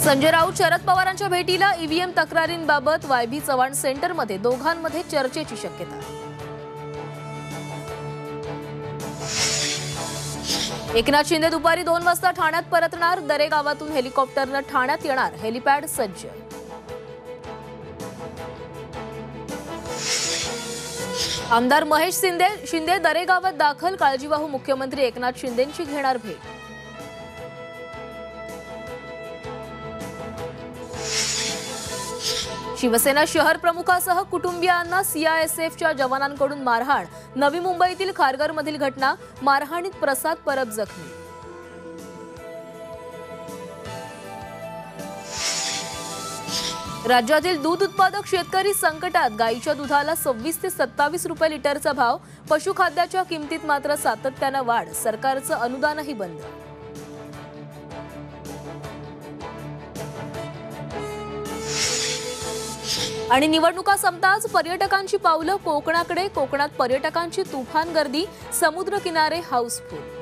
संजय राऊत शरद पवारांच्या भेटीला ईव्हीएम तक्रारींबाबत वायबी चव्हाण सेंटरमध्ये दोघांमध्ये चर्चेची शक्यता। एकनाथ शिंदे दुपारी 2 वाजता ठाण्यात परतणार। दरे गावातून हेलिकॉप्टरने ठाण्यात येणार। हेलिपॅड सज्ज। आमदार महेश शिंदे दरे गावात दाखल। काळजीवाहू मुख्यमंत्री एकनाथ शिंदेंची घेणार भेट। शिवसेना शहर प्रमुखासह कुटुंबियांना सीआयएसएफच्या जवानांकडून मारहाण। नवी मुंबईतील खारघरमधील घटना। मारहाणीत प्रसाद परब जखमी। राज्यातील दूध उत्पादक शेतकरी संकटात। गाईच्या दुधाला 26 ते 27 रुपये लिटरचा भाव। पशुखाद्याच्या किमतीत मात्र सातत्याने वाढ। सरकारचं अनुदानही बंद। आणि निवडणुका संपताच पर्यटकांची पावलं कोकणाकडे। कोकणात पर्यटकांची तुफान गर्दी। समुद्र किनारे हाऊसफुल।